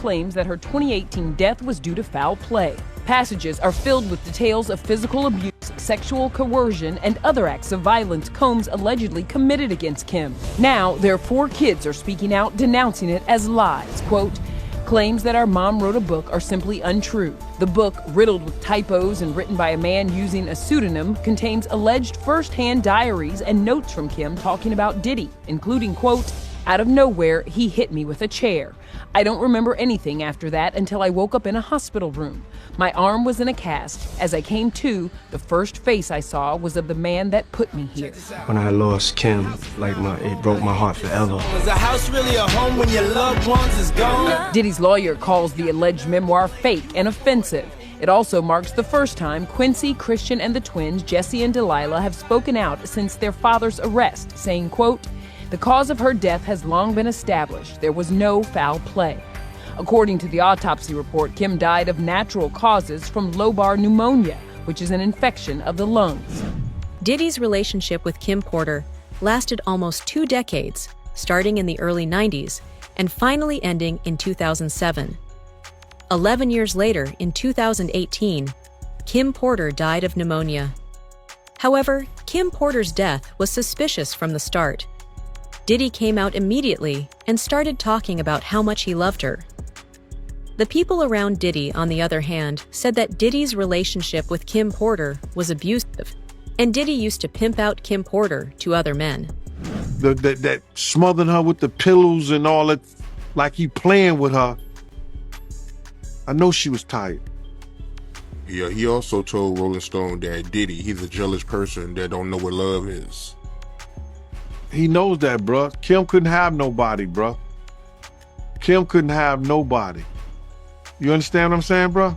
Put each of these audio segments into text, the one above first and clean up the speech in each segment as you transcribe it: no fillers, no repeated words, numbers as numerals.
claims that her 2018 death was due to foul play. Passages are filled with details of physical abuse, sexual coercion, and other acts of violence Combs allegedly committed against Kim. Now, their 4 kids are speaking out, denouncing it as lies. Quote, "Claims that our mom wrote a book are simply untrue. The book, riddled with typos and written by a man using a pseudonym, contains alleged first-hand diaries and notes from Kim talking about Diddy, including, quote, 'Out of nowhere, he hit me with a chair. I don't remember anything after that until I woke up in a hospital room. My arm was in a cast. As I came to, the first face I saw was of the man that put me here.'" When I lost Kim, it broke my heart forever. Is a house really a home when your loved ones is gone? Diddy's lawyer calls the alleged memoir fake and offensive. It also marks the first time Quincy, Christian, and the twins, Jesse and Delilah, have spoken out since their father's arrest, saying, quote, "The cause of her death has long been established. There was no foul play." According to the autopsy report, Kim died of natural causes from lobar pneumonia, which is an infection of the lungs. Diddy's relationship with Kim Porter lasted almost 2 decades, starting in the early 90s and finally ending in 2007. 11 years later, in 2018, Kim Porter died of pneumonia. However, Kim Porter's death was suspicious from the start. Diddy came out immediately and started talking about how much he loved her. The people around Diddy, on the other hand, said that Diddy's relationship with Kim Porter was abusive, and Diddy used to pimp out Kim Porter to other men. That smothering her with the pillows and all that, like he playing with her. I know she was tired. Yeah, he also told Rolling Stone that Diddy, he's a jealous person that don't know what love is. He knows that, bruh. Kim couldn't have nobody, bruh. Kim couldn't have nobody. You understand what I'm saying, bruh?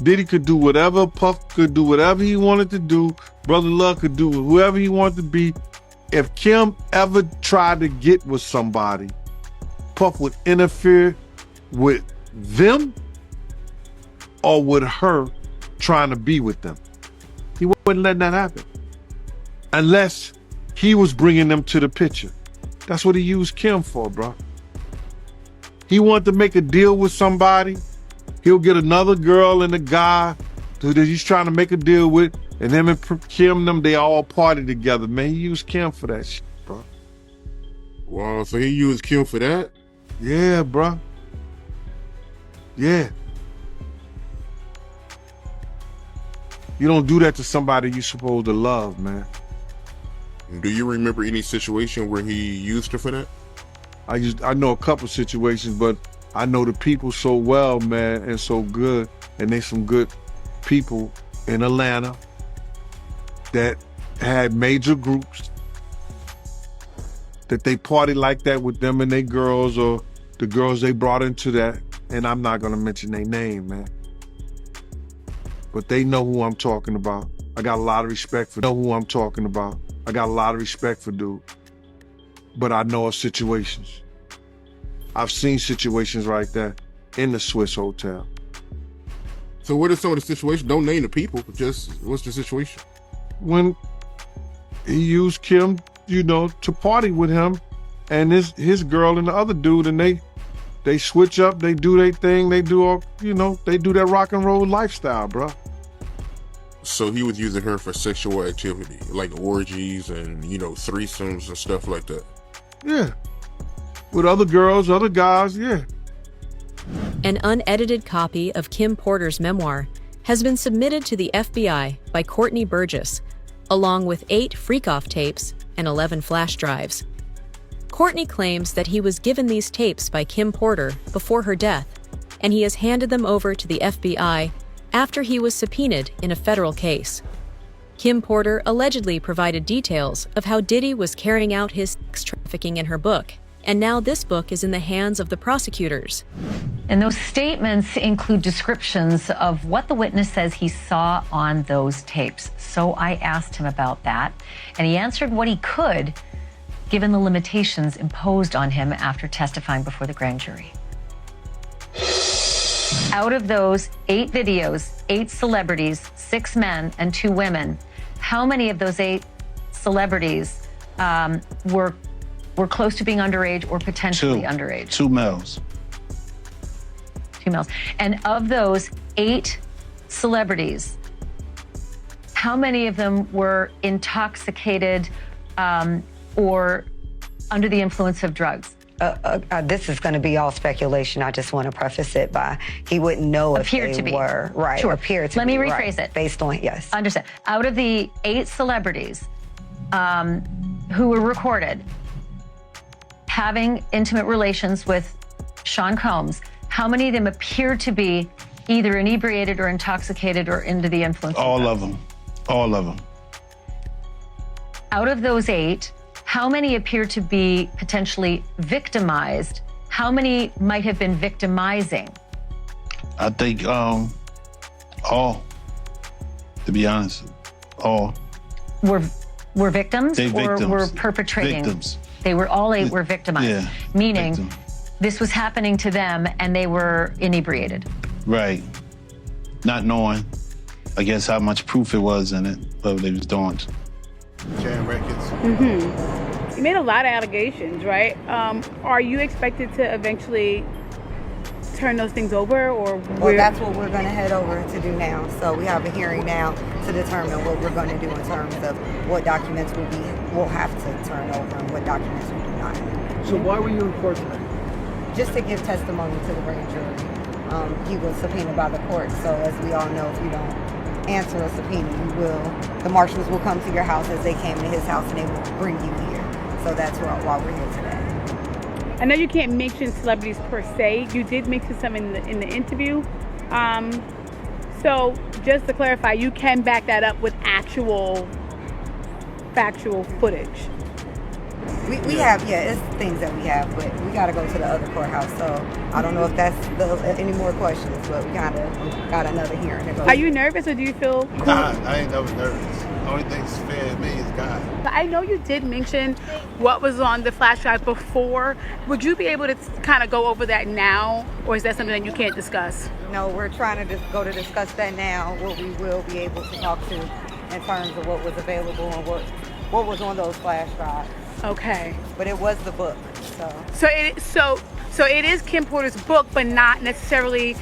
Diddy could do whatever, Puff could do whatever he wanted to do, Brother Love could do whoever he wanted to be. If Kim ever tried to get with somebody, Puff would interfere with them or with her trying to be with them. He wasn't letting that happen. Unless he was bringing them to the picture. That's what he used Kim for, bro. He wanted to make a deal with somebody. He'll get another girl and a guy that he's trying to make a deal with, and him and Kim, they all party together. Man, he used Kim for that shit, bro. Wow, so he used Kim for that? Yeah, bro. Yeah. You don't do that to somebody you're supposed to love, man. Do you remember any situation where he used her for that? I know a couple situations, but I know the people so well, man, and so good, and they some good people in Atlanta that had major groups that they party like that with them and their girls, or the girls they brought into that, and I'm not gonna mention their name, man. But they know who I'm talking about. I got a lot of respect for dude. But I know of situations. I've seen situations like that in the Swiss Hotel. So what are some of the situations? Don't name the people, just what's the situation? When he used Kim, to party with him and his girl and the other dude, and they switch up, they do their thing, they do all, they do that rock and roll lifestyle, bro. So he was using her for sexual activity, like orgies and, threesomes and stuff like that. Yeah. With other girls, other guys, yeah. An unedited copy of Kim Porter's memoir has been submitted to the FBI by Courtney Burgess, along with 8 freak-off tapes and 11 flash drives. Courtney claims that he was given these tapes by Kim Porter before her death, and he has handed them over to the FBI after he was subpoenaed in a federal case. Kim Porter allegedly provided details of how Diddy was carrying out his sex trafficking in her book, and now this book is in the hands of the prosecutors. And those statements include descriptions of what the witness says he saw on those tapes. So I asked him about that, and he answered what he could, given the limitations imposed on him after testifying before the grand jury. Out of those 8 videos, 8 celebrities, 6 men and 2 women, how many of those 8 celebrities were close to being underage or potentially underage? 2 males. females. And of those 8 celebrities, how many of them were intoxicated or under the influence of drugs? This is going to be all speculation. I just want to preface it by he wouldn't know if they were. Right. Sure. Appeared to Let be. me rephrase it. Based on, yes. Understand. Out of the 8 celebrities who were recorded having intimate relations with Sean Combs, how many of them appear to be either inebriated or intoxicated or under the influence of drugs? All of them. All of them. Out of those 8, how many appear to be potentially victimized? How many might have been victimizing? I think all, to be honest, all. Were victims They or victims. were perpetrating? Victims. They were all 8 were victimized, Yeah, meaning victim. this was happening to them and they were inebriated. Right. Not knowing, I guess, how much proof it was in it, what they was doing. Jam records. Mm-hmm. You made a lot of allegations, right? Are you expected to eventually turn those things over, or? Well, that's what we're going to head over to do now. So we have a hearing now to determine what we're going to do in terms of what documents we'll have to turn over and what documents we do not. So why were you in court tonight? Just to give testimony to the grand jury. He was subpoenaed by the court, so as we all know, if you don't answer a subpoena, the marshals will come to your house as they came to his house and they will bring you here. So that's why we're here today. I know you can't mention celebrities per se. You did mention some in the interview. So just to clarify, you can back that up with actual factual footage. We have, it's things that we have, but we got to go to the other courthouse. So I don't know if that's any more questions, but we got another hearing to go. Are you nervous or do you feel cool? Nah, I ain't never nervous. The only thing that's fair to me is God. I know you did mention what was on the flash drive before. Would you be able to kind of go over that now, or is that something that you can't discuss? No, we're trying to just go to discuss that now, what we will be able to talk to in terms of what was available and what was on those flash drives. Okay. But it was the book, so it is Kim Porter's book, but not necessarily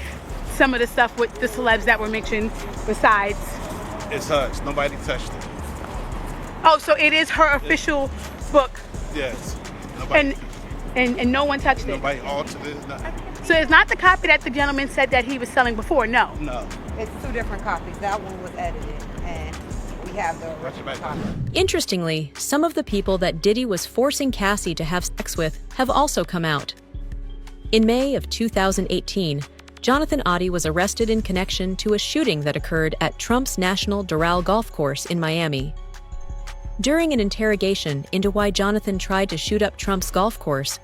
some of the stuff with the celebs that were mentioned besides. It's hers. Nobody touched it. Oh, so it is her official book. Yes. Nobody, and no one touched it. Nobody altered it. Nothing. So it's not the copy that the gentleman said that he was selling before. No. No. it's 2 different copies. That one was edited, and we have the original copy. Interestingly, some of the people that Diddy was forcing Cassie to have sex with have also come out. In May of 2018, Jonathan Oddie was arrested in connection to a shooting that occurred at Trump's National Doral Golf Course in Miami. During an interrogation into why Jonathan tried to shoot up Trump's golf course,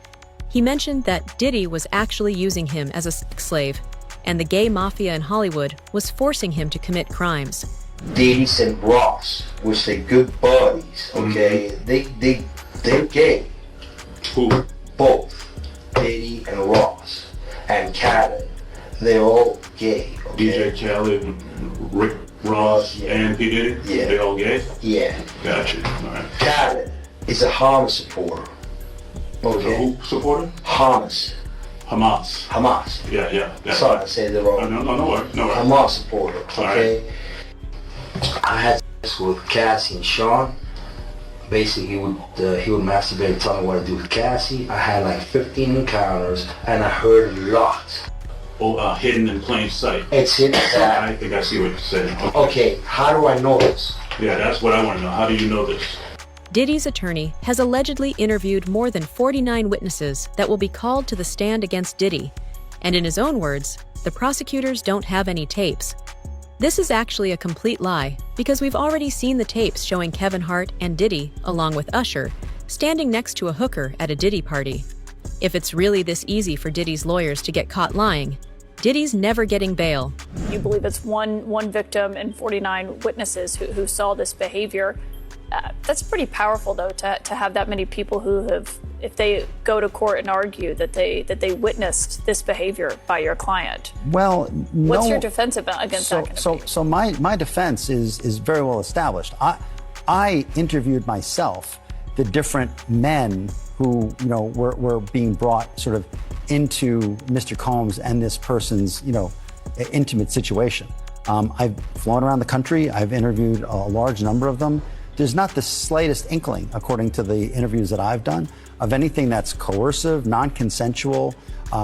he mentioned that Diddy was actually using him as a sex slave, and the gay mafia in Hollywood was forcing him to commit crimes. Diddy and Ross, which they're good buddies, okay? They're gay. Who? Both. Diddy and Ross. And Khaled. They're all gay, okay? DJ Khaled, Rick Ross, and P. Diddy? Yeah. They all gay? Yeah. Gotcha. All right. Khaled is a Hamas supporter. Okay? Who supporter? Hamas. Hamas. Yeah. Sorry, I said it wrong. No worries. Hamas supporter, okay? Right. I had sex with Cassie and Sean. Basically, he would masturbate and tell me what to do with Cassie. I had like 15 encounters, and I heard a lot. Oh, hidden in plain sight. It's hidden. I think I see what you're saying. Okay, how do I know this? Yeah, that's what I want to know. How do you know this? Diddy's attorney has allegedly interviewed more than 49 witnesses that will be called to the stand against Diddy, and in his own words, the prosecutors don't have any tapes. This is actually a complete lie, because we've already seen the tapes showing Kevin Hart and Diddy, along with Usher, standing next to a hooker at a Diddy party. If it's really this easy for Diddy's lawyers to get caught lying, Diddy's never getting bail. You believe it's one victim and 49 witnesses who saw this behavior. That's pretty powerful, though, to have that many people who have, if they go to court and argue that they witnessed this behavior by your client. Well, no. What's your defense against that kind of behavior? So my defense is very well established. I interviewed myself the different men who were being brought sort of into Mr. Combs and this person's, intimate situation. I've flown around the country. I've interviewed a large number of them. There's not the slightest inkling, according to the interviews that I've done, of anything that's coercive, non-consensual.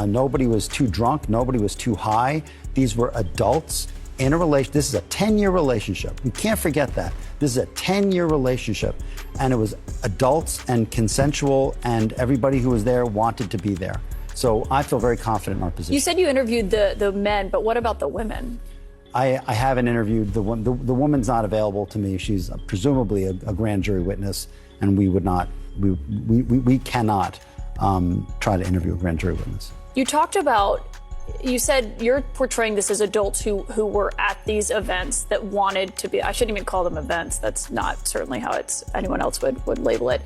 Nobody was too drunk. Nobody was too high. These were adults in a relationship. This is a 10-year relationship. We can't forget that. This is a 10-year relationship. And it was adults and consensual, and everybody who was there wanted to be there. So I feel very confident in our position. You said you interviewed the men, but what about the women? I haven't interviewed the woman. The woman's not available to me. She's presumably a grand jury witness, and we would not, we cannot try to interview a grand jury witness. You talked about, you said you're portraying this as adults who were at these events that wanted to be, I shouldn't even call them events. That's not certainly how anyone else would label it,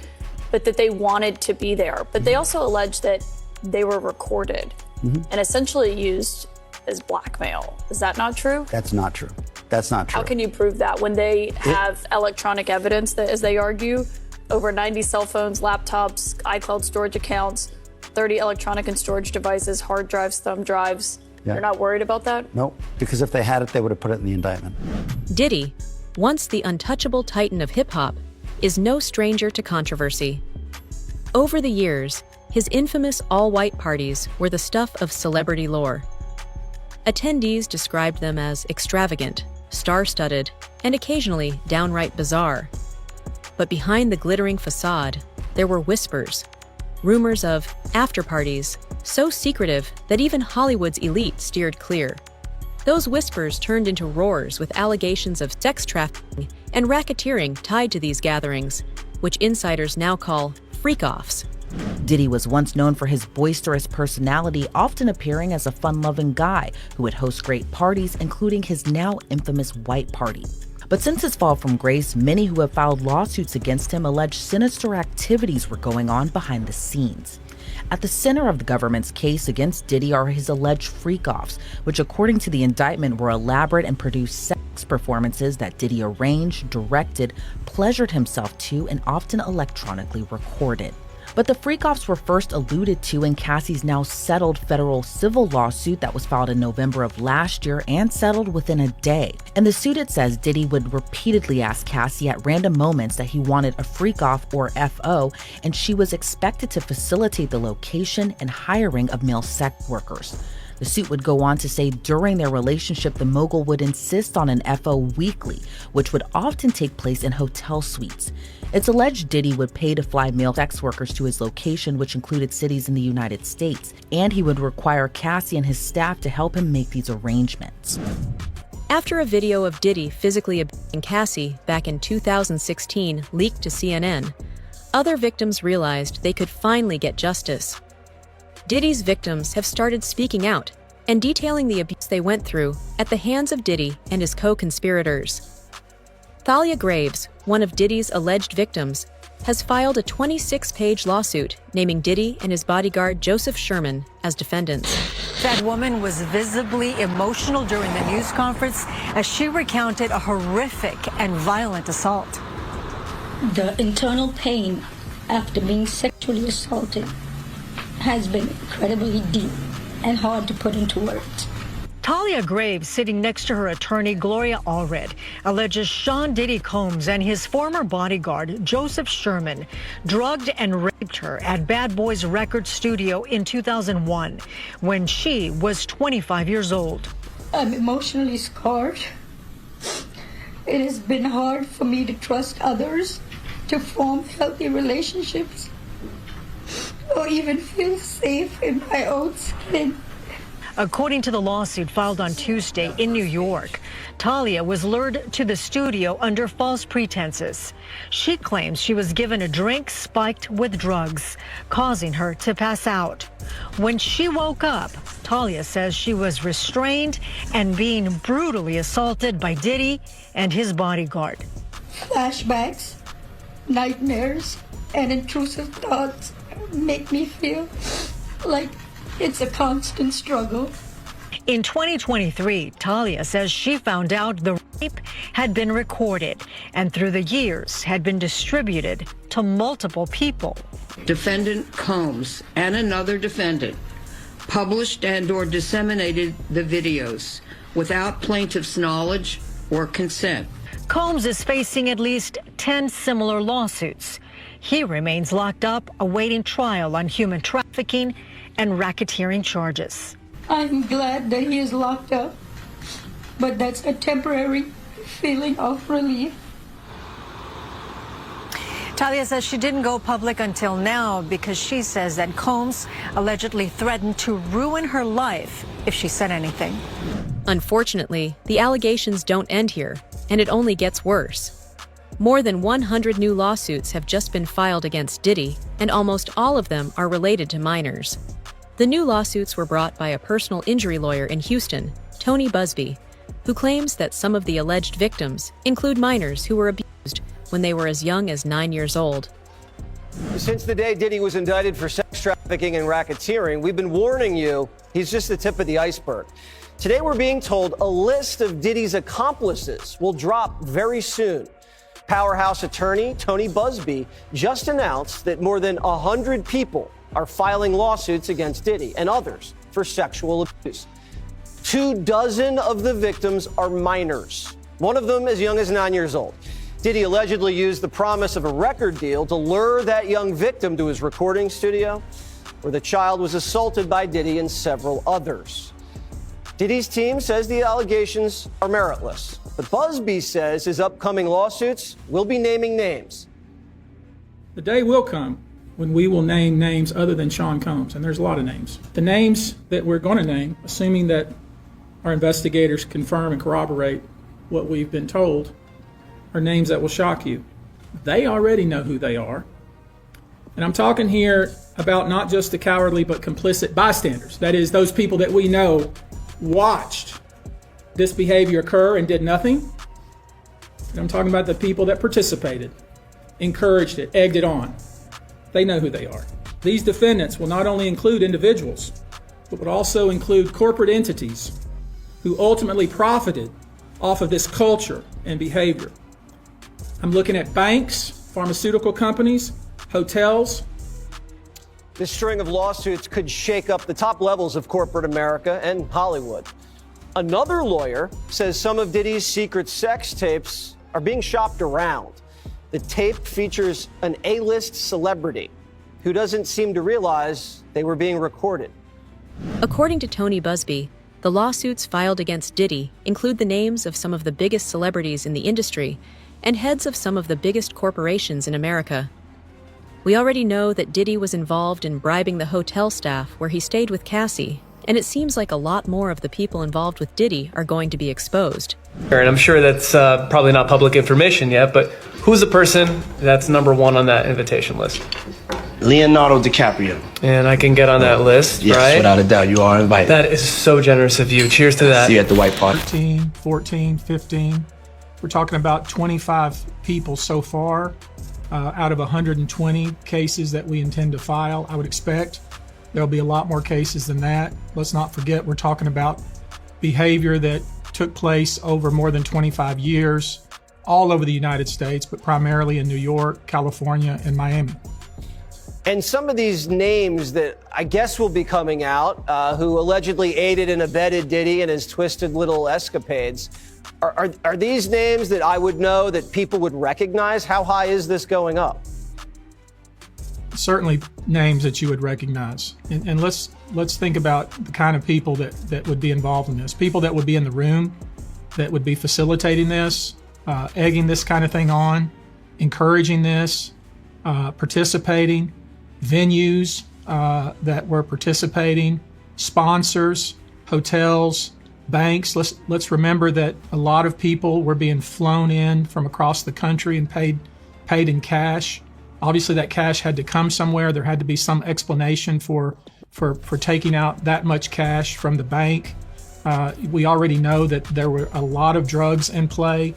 but that they wanted to be there. But they also allege that they were recorded and essentially used as blackmail. Is that not true? That's not true. That's not true. How can you prove that when they have electronic evidence that, as they argue, over 90 cell phones, laptops, iCloud storage accounts, 30 electronic and storage devices, hard drives, thumb drives? Yeah. You're not worried about that? No, because if they had it, they would have put it in the indictment. Diddy, once the untouchable titan of hip-hop, is no stranger to controversy. Over the years, his infamous all-white parties were the stuff of celebrity lore. Attendees described them as extravagant, star-studded, and occasionally downright bizarre. But behind the glittering facade, there were whispers, rumors of after-parties so secretive that even Hollywood's elite steered clear. Those whispers turned into roars with allegations of sex trafficking and racketeering tied to these gatherings, which insiders now call freak-offs. Diddy was once known for his boisterous personality, often appearing as a fun-loving guy who would host great parties, including his now infamous white party. But since his fall from grace, many who have filed lawsuits against him allege sinister activities were going on behind the scenes. At the center of the government's case against Diddy are his alleged freak-offs, which according to the indictment were elaborate and produced sex performances that Diddy arranged, directed, pleasured himself to, and often electronically recorded. But the freak-offs were first alluded to in Cassie's now settled federal civil lawsuit that was filed in November of last year and settled within a day. In the suit, it says Diddy would repeatedly ask Cassie at random moments that he wanted a freak-off or FO, and she was expected to facilitate the location and hiring of male sex workers. The suit would go on to say during their relationship, the mogul would insist on an FO weekly, which would often take place in hotel suites. It's alleged Diddy would pay to fly male sex workers to his location, which included cities in the United States, and he would require Cassie and his staff to help him make these arrangements. After a video of Diddy physically abusing Cassie back in 2016 leaked to CNN, other victims realized they could finally get justice. Diddy's victims have started speaking out and detailing the abuse they went through at the hands of Diddy and his co-conspirators. Thalia Graves, one of Diddy's alleged victims, has filed a 26-page lawsuit naming Diddy and his bodyguard Joseph Sherman as defendants. That woman was visibly emotional during the news conference as she recounted a horrific and violent assault. The internal pain after being sexually assaulted has been incredibly deep and hard to put into words. Thalia Graves, sitting next to her attorney Gloria Allred, alleges Sean Diddy Combs and his former bodyguard Joseph Sherman drugged and raped her at Bad Boys Record Studio in 2001 when she was 25 years old. I'm emotionally scarred. It has been hard for me to trust others, to form healthy relationships, or even feel safe in my own skin. According to the lawsuit filed on Tuesday in New York, Thalia was lured to the studio under false pretenses. She claims she was given a drink spiked with drugs, causing her to pass out. When she woke up, Thalia says she was restrained and being brutally assaulted by Diddy and his bodyguard. Flashbacks, nightmares, and intrusive thoughts make me feel like it's a constant struggle. In 2023, Thalia says she found out the rape had been recorded and through the years had been distributed to multiple people. Defendant Combs and another defendant published and/or disseminated the videos without plaintiff's knowledge or consent. Combs is facing at least 10 similar lawsuits. He remains locked up awaiting trial on human trafficking and racketeering charges. I'm glad that he is locked up, but that's a temporary feeling of relief. Talia says she didn't go public until now because she says that Combs allegedly threatened to ruin her life if she said anything. Unfortunately, the allegations don't end here, and it only gets worse. More than 100 new lawsuits have just been filed against Diddy, and almost all of them are related to minors. The new lawsuits were brought by a personal injury lawyer in Houston, Tony Busby, who claims that some of the alleged victims include minors who were abused when they were as young as 9 years old. Since the day Diddy was indicted for sex trafficking and racketeering, we've been warning you he's just the tip of the iceberg. Today we're being told a list of Diddy's accomplices will drop very soon. Powerhouse attorney Tony Busby just announced that more than 100 people are filing lawsuits against Diddy and others for sexual abuse. 24 of the victims are minors, one of them as young as 9 years old. Diddy allegedly used the promise of a record deal to lure that young victim to his recording studio, where the child was assaulted by Diddy and several others. Diddy's team says the allegations are meritless, but Busby says his upcoming lawsuits will be naming names. The day will come when we will name names other than Sean Combs, and there's a lot of names. The names that we're going to name, assuming that our investigators confirm and corroborate what we've been told, are names that will shock you. They already know who they are. And I'm talking here about not just the cowardly but complicit bystanders. That is, those people that we know watched this behavior occur and did nothing. And I'm talking about the people that participated, encouraged it, egged it on. They know who they are. These defendants will not only include individuals, but would also include corporate entities who ultimately profited off of this culture and behavior. I'm looking at banks, pharmaceutical companies, hotels. This string of lawsuits could shake up the top levels of corporate America and Hollywood. Another lawyer says some of Diddy's secret sex tapes are being shopped around. The tape features an A-list celebrity who doesn't seem to realize they were being recorded. According to Tony Busby, the lawsuits filed against Diddy include the names of some of the biggest celebrities in the industry and heads of some of the biggest corporations in America. We already know that Diddy was involved in bribing the hotel staff where he stayed with Cassie, and it seems like a lot more of the people involved with Diddy are going to be exposed. And I'm sure that's probably not public information yet, but who's the person that's number one on that invitation list? Leonardo DiCaprio. And I can get on that list, Yes, right? without a doubt, you are invited. That is so generous of you. Cheers to that. See you at the White Party. 13, 14, 15. We're talking about 25 people so far out of 120 cases that we intend to file. I would expect there'll be a lot more cases than that. Let's not forget we're talking about behavior that took place over more than 25 years all over the United States, but primarily in New York, California, and Miami. And some of these names that I guess will be coming out, who allegedly aided and abetted Diddy and his twisted little escapades, are these names that I would know, that people would recognize? How high is this going up? Certainly names that you would recognize. And let's think about the kind of people that would be involved in this. People that would be in the room, that would be facilitating this, egging this kind of thing on, encouraging this, participating, venues that were participating, sponsors, hotels, banks. Let's remember that a lot of people were being flown in from across the country and paid in cash. Obviously, that cash had to come somewhere. There had to be some explanation for taking out that much cash from the bank. We already know that there were a lot of drugs in play.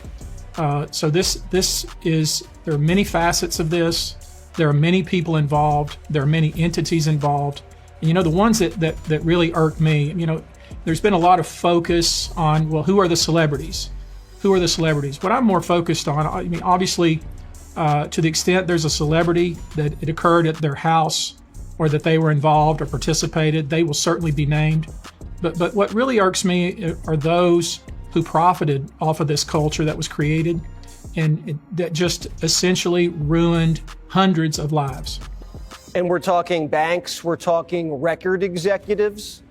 So there are many facets of this. There are many people involved. There are many entities involved. And, the ones that really irk me, there's been a lot of focus on, well, who are the celebrities? Who are the celebrities? What I'm more focused on, obviously, to the extent there's a celebrity that it occurred at their house, or that they were involved or participated, they will certainly be named. But what really irks me are those who profited off of this culture that was created and that just essentially ruined hundreds of lives. And we're talking banks, we're talking record executives.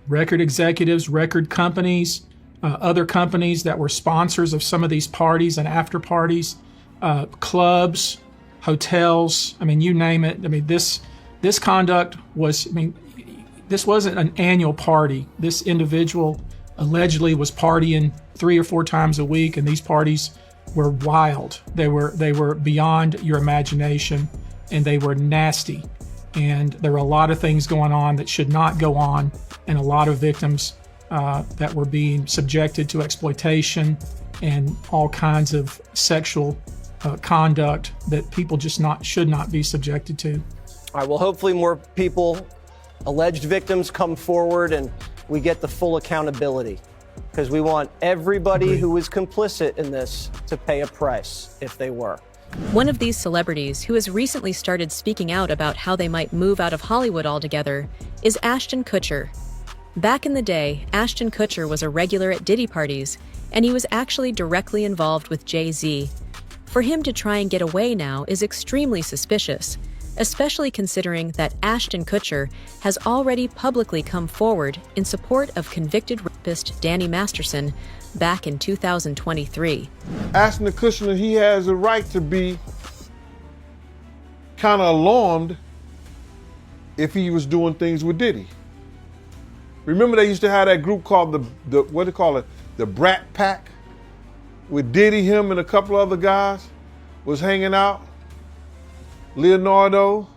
Record executives, record companies, other companies that were sponsors of some of these parties and after parties, clubs, hotels, I mean, you name it. I mean, this conduct was, I mean, this wasn't an annual party. This individual allegedly was partying 3 or 4 times a week, and these parties were wild. They were beyond your imagination, and they were nasty. And there were a lot of things going on that should not go on, and a lot of victims that were being subjected to exploitation and all kinds of sexual conduct that people just should not be subjected to. All right, well, hopefully more people, alleged victims, come forward and we get the full accountability, because we want everybody who is complicit in this to pay a price if they were. One of these celebrities who has recently started speaking out about how they might move out of Hollywood altogether is Ashton Kutcher. Back in the day, Ashton Kutcher was a regular at Diddy parties, and he was actually directly involved with Jay-Z. For him to try and get away now is extremely suspicious, especially considering that Ashton Kutcher has already publicly come forward in support of convicted rapist Danny Masterson back in 2023. Ashton Kutcher, he has a right to be kind of alarmed if he was doing things with Diddy. Remember they used to have that group called the what do they call it? The Brat Pack? With Diddy, him, and a couple other guys was hanging out. Leonardo,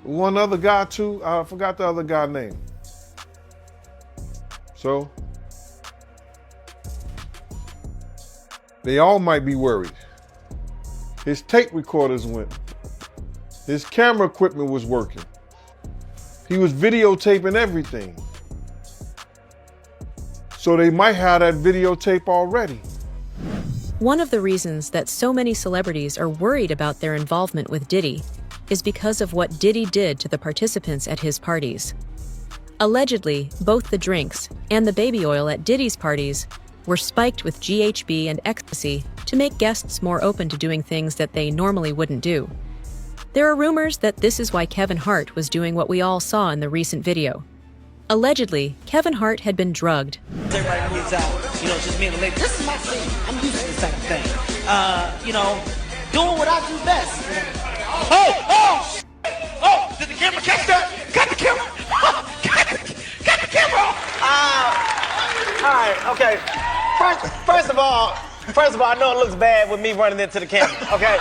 one other guy too. I forgot the other guy's name. So they all might be worried. His tape recorders went. His camera equipment was working. He was videotaping everything. So they might have that videotape already. One of the reasons that so many celebrities are worried about their involvement with Diddy is because of what Diddy did to the participants at his parties. Allegedly, both the drinks and the baby oil at Diddy's parties were spiked with GHB and ecstasy to make guests more open to doing things that they normally wouldn't do. There are rumors that this is why Kevin Hart was doing what we all saw in the recent video. Allegedly, Kevin Hart had been drugged. Everybody moves out, just me and the lady. This is my scene. I'm used to this type of thing. Doing what I do best. Oh! Did the camera catch that? Got the camera! Got the camera! All right, okay. First of all, I know it looks bad with me running into the camera, okay?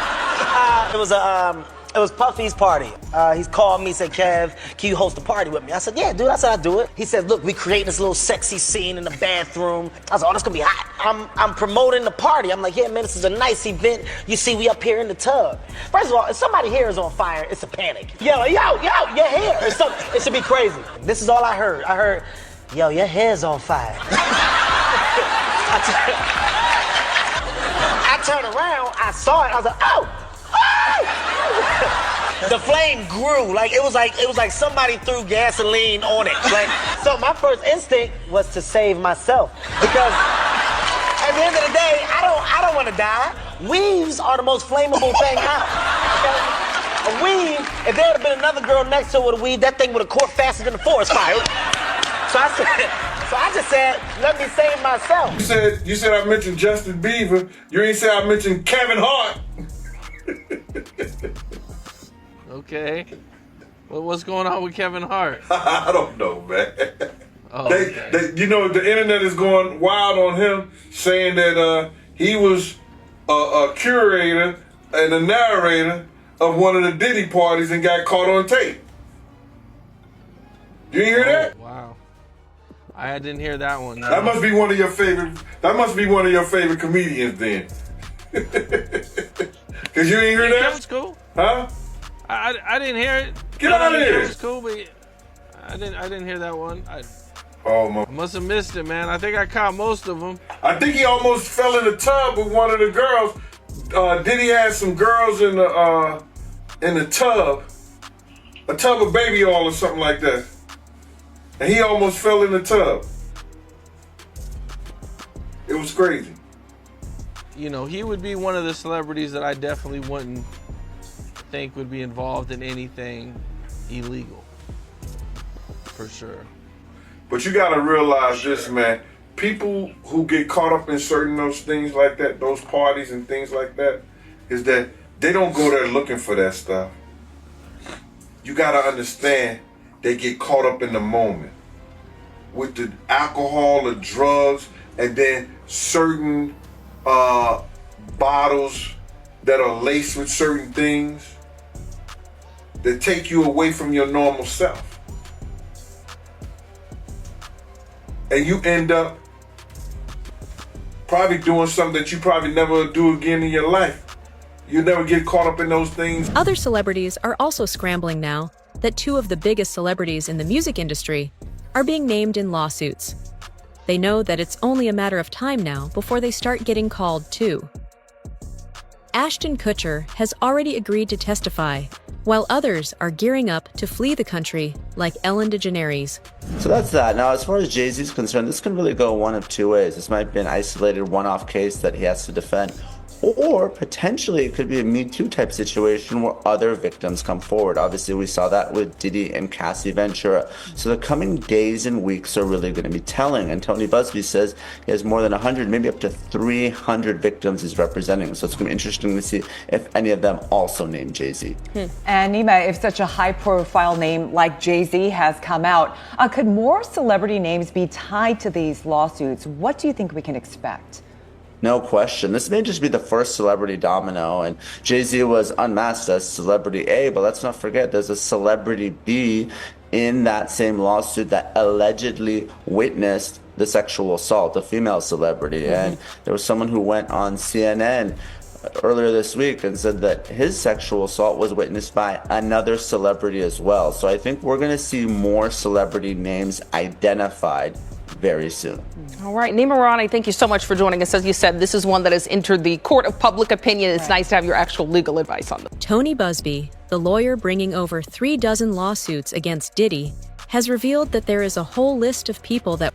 It was Puffy's party. He's called me, said, Kev, can you host a party with me? I said, yeah, dude, I said I'd do it. He said, look, we creating this little sexy scene in the bathroom. I was like, oh, that's gonna be hot. I'm promoting the party. I'm like, yeah, man, this is a nice event. You see, we up here in the tub. First of all, if somebody's hair is on fire, it's a panic. Yo, your hair. It should be crazy. This is all I heard. I heard, yo, your hair's on fire. I turned around, I saw it, I was like, oh! The flame grew, it was like somebody threw gasoline on it. So my first instinct was to save myself, because at the end of the day, I don't want to die. Weaves are the most flammable thing out. Okay? A weave, if there would have been another girl next to it with a weave, that thing would have caught faster than the forest fire. So I just said, let me save myself. You said I mentioned Justin Bieber. You ain't say I mentioned Kevin Hart. Okay. Well, what's going on with Kevin Hart? I don't know, man. Oh, the internet is going wild on him, saying that he was a curator and a narrator of one of the Diddy parties and got caught on tape. You didn't hear that? Wow. I didn't hear that one. No. That must be one of your favorite. That must be one of your favorite comedians, then. Cause you ain't hear that? That was cool. Huh? I didn't hear it. Get out of here. It was cool, but I didn't hear that one. I must have missed it, man. I think I caught most of them. I think he almost fell in the tub with one of the girls. Diddy had some girls in the tub, a tub of baby oil or something like that. And he almost fell in the tub. It was crazy. You know, he would be one of the celebrities that I definitely wouldn't think would be involved in anything illegal. For sure. But you gotta realize this, man. People who get caught up in certain those things like that, those parties and things like that, is that they don't go there looking for that stuff. You gotta understand, they get caught up in the moment with the alcohol, the drugs, and then certain bottles that are laced with certain things that take you away from your normal self. And you end up probably doing something that you probably never do again in your life. You never get caught up in those things. Other celebrities are also scrambling now that two of the biggest celebrities in the music industry are being named in lawsuits. They know that it's only a matter of time now before they start getting called too. Ashton Kutcher has already agreed to testify, while others are gearing up to flee the country, like Ellen DeGeneres. So that's that. Now, as far as Jay-Z is concerned, this can really go one of two ways. This might be an isolated one-off case that he has to defend, or potentially it could be a Me Too type situation where other victims come forward. Obviously, we saw that with Diddy and Cassie Ventura. So the coming days and weeks are really going to be telling. And Tony Busby says he has more than 100, maybe up to 300 victims he's representing. So it's going to be interesting to see if any of them also name Jay-Z. And Nima, if such a high-profile name like Jay-Z has come out, could more celebrity names be tied to these lawsuits? What do you think we can expect? No question. This may just be the first celebrity domino, and Jay-Z was unmasked as celebrity A, but let's not forget there's a celebrity B in that same lawsuit that allegedly witnessed the sexual assault, a female celebrity. And there was someone who went on CNN earlier this week and said that his sexual assault was witnessed by another celebrity as well. So I think we're going to see more celebrity names identified very soon. All right, Nima Rani, thank you so much for joining us. As you said, this is one that has entered the court of public opinion. It's nice to have your actual legal advice on them. Tony Busby, the lawyer bringing over 36 lawsuits against Diddy, has revealed that there is a whole list of people that